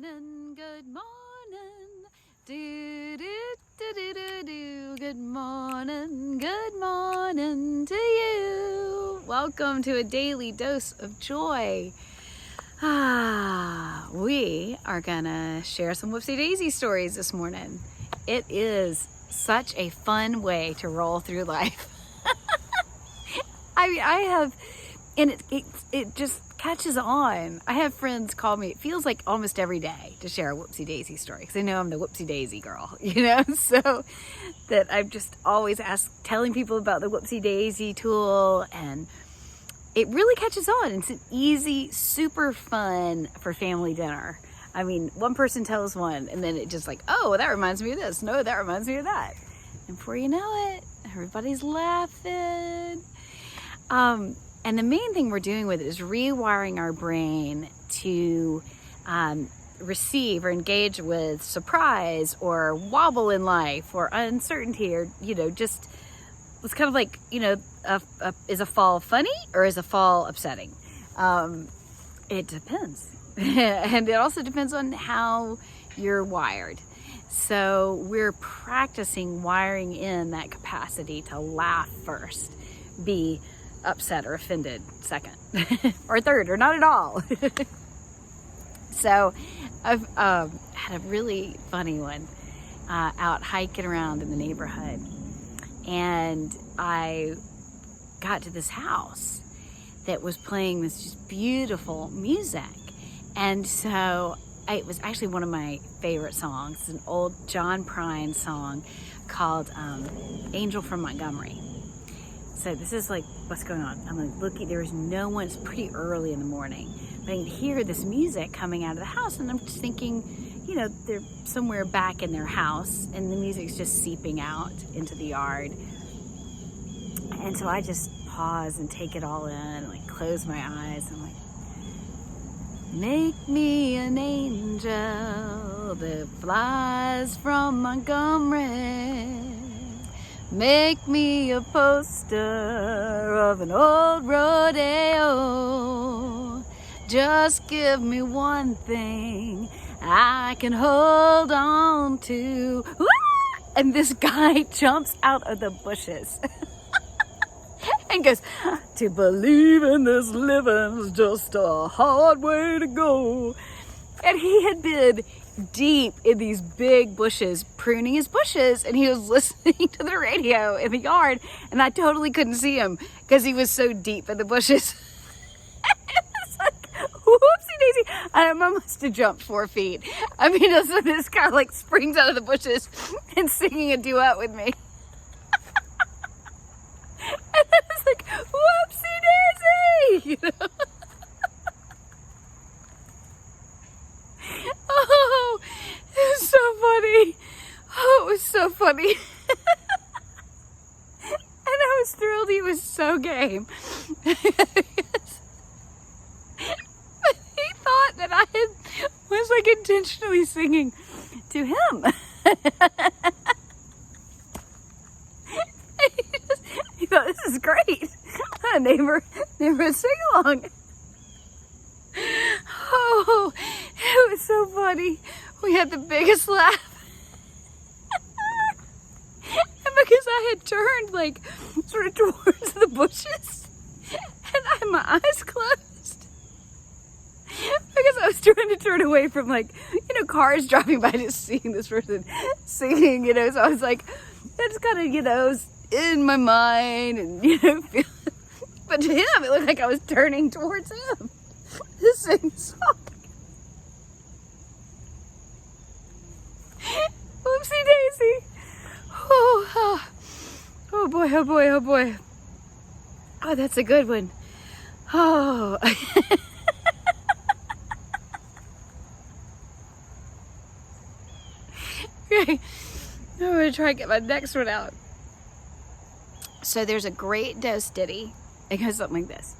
morning, good morning, do do do do do do. Good morning to you. Welcome to a daily dose of joy. We are gonna share some Whoopsie Daisy stories this morning. It is such a fun way to roll through life. I have, and it just catches on. I have friends call me, it feels like almost every day, to share a Whoopsie Daisy story, because they know I'm the Whoopsie Daisy girl, so that I'm just always telling people about the Whoopsie Daisy tool, and it really catches on. It's an easy, super fun for family dinner. I mean, one person tells one, and then it just like, oh, that reminds me of this. No, that reminds me of that. And before you know it, everybody's laughing. And the main thing we're doing with it is rewiring our brain to receive or engage with surprise or wobble in life or uncertainty, or, just it's kind of like, is a fall funny or is a fall upsetting? It depends. And it also depends on how you're wired. So we're practicing wiring in that capacity to laugh first, be upset or offended second, or third, or not at all. So I've had a really funny one out hiking around in the neighborhood, and I got to this house that was playing this just beautiful music. And so it was actually one of my favorite songs. It's an old John Prine song called Angel from Montgomery. So this is like what's going on. I'm like looking, there's no one, it's pretty early in the morning, but I can hear this music coming out of the house, and I'm just thinking, they're somewhere back in their house, and the music's just seeping out into the yard. And so I just pause and take it all in, and like close my eyes, and like, make me an angel that flies from Montgomery. Make me a poster of an old rodeo. Just give me one thing I can hold on to. And this guy jumps out of the bushes and goes, to believe in this living's just a hard way to go. And he had been deep in these big bushes, pruning his bushes, and he was listening to the radio in the yard, and I totally couldn't see him because he was so deep in the bushes. It's like, whoopsie daisy. I must have jumped 4 feet. I mean, so this guy like springs out of the bushes and singing a duet with me. And then it's like, whoopsie daisy, Oh, it was so funny. Oh, it was so funny. And I was thrilled he was so game. But he thought that I was like intentionally singing to him. He thought, this is great. A neighbor sing along. Oh, it was so funny. We had the biggest laugh. And because I had turned like sort of towards the bushes, and I had my eyes closed because I was trying to turn away from cars driving by, just seeing this person singing, so I was like, that's kind of, in my mind, and feel, but to him it looked like I was turning towards him to sing the song. Whoopsie daisy. Oh boy, oh boy, oh boy. Oh, that's a good one. Oh. Okay, I'm gonna try and get my next one out. So there's a great dose ditty. It goes something like this.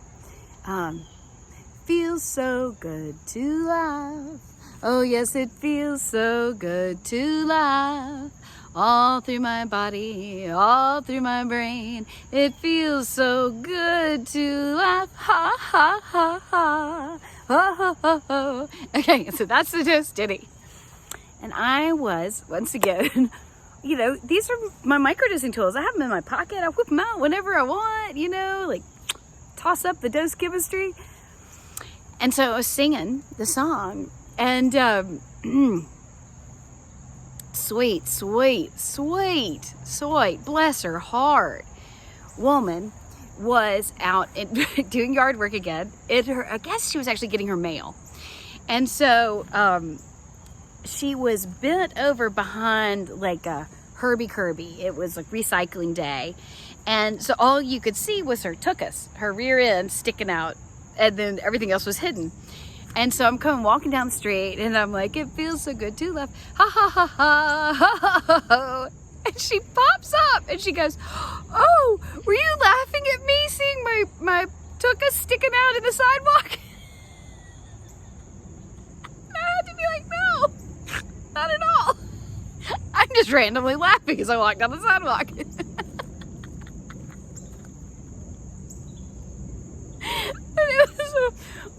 Feels so good to laugh. Oh yes, it feels so good to laugh. All through my body, all through my brain. It feels so good to laugh. Ha ha ha ha. Okay, so that's the toast ditty. And I was, once again, these are my microdosing tools. I have them in my pocket. I whip them out whenever I want, like toss up the dose chemistry. And so I was singing the song, and sweet, bless her heart, woman was out and doing yard work again. I guess she was actually getting her mail. And so she was bent over behind like a Herbie Kirby. It was like recycling day. And so all you could see was her rear end sticking out, and then everything else was hidden. And so I'm walking down the street, and I'm like, it feels so good to laugh. Ha ha ha ha ha ha ha ha. And she pops up and she goes, oh, were you laughing at me seeing my tuchus sticking out in the sidewalk? And I had to be like, no, not at all. I'm just randomly laughing as I walk down the sidewalk. And it was a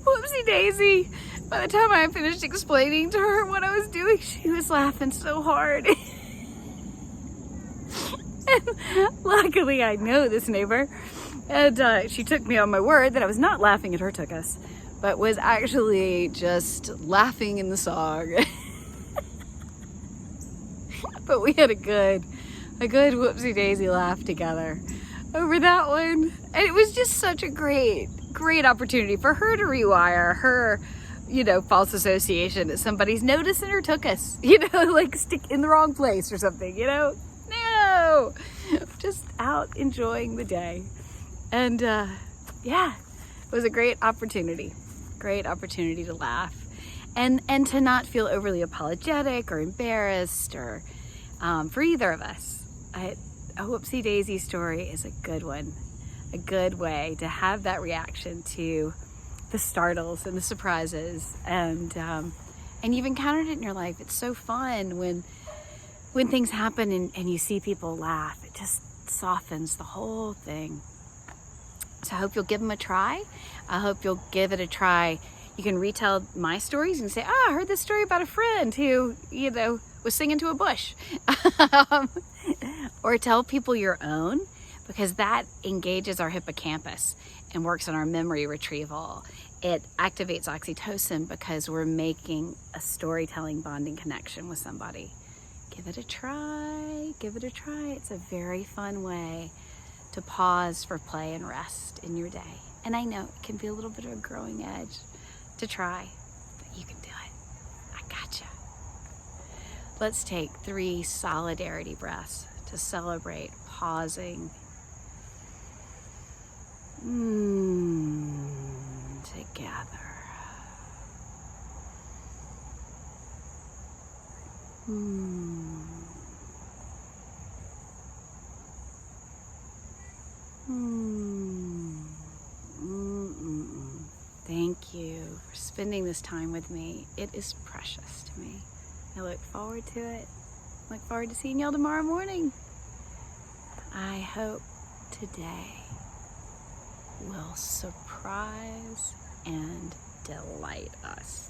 whoopsie daisy. By the time I finished explaining to her what I was doing, she was laughing so hard. And luckily, I know this neighbor, and she took me on my word that I was not laughing at her tuchus, but was actually just laughing in the song. But we had a good whoopsie daisy laugh together over that one, and it was just such a great opportunity for her to rewire her, false association that somebody's noticing her tuchus, like stick in the wrong place or something, No, just out enjoying the day. And it was a great opportunity to laugh and to not feel overly apologetic or embarrassed or for either of us. A whoopsie daisy story is a good one, a good way to have that reaction to the startles and the surprises, and you've encountered it in your life. It's so fun when things happen and you see people laugh. It just softens the whole thing. So I hope you'll give them a try. I hope you'll give it a try. You can retell my stories and say, I heard this story about a friend who, was singing to a bush. Or tell people your own, because that engages our hippocampus and works on our memory retrieval. It activates oxytocin because we're making a storytelling bonding connection with somebody. Give it a try. It's a very fun way to pause for play and rest in your day. And I know it can be a little bit of a growing edge to try, but you can do it. I gotcha. Let's take 3 solidarity breaths to celebrate pausing. Together. Thank you for spending this time with me. It is precious to me. I look forward to it. Look forward to seeing y'all tomorrow morning. I hope today will surprise and delight us.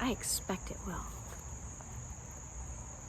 I expect it will.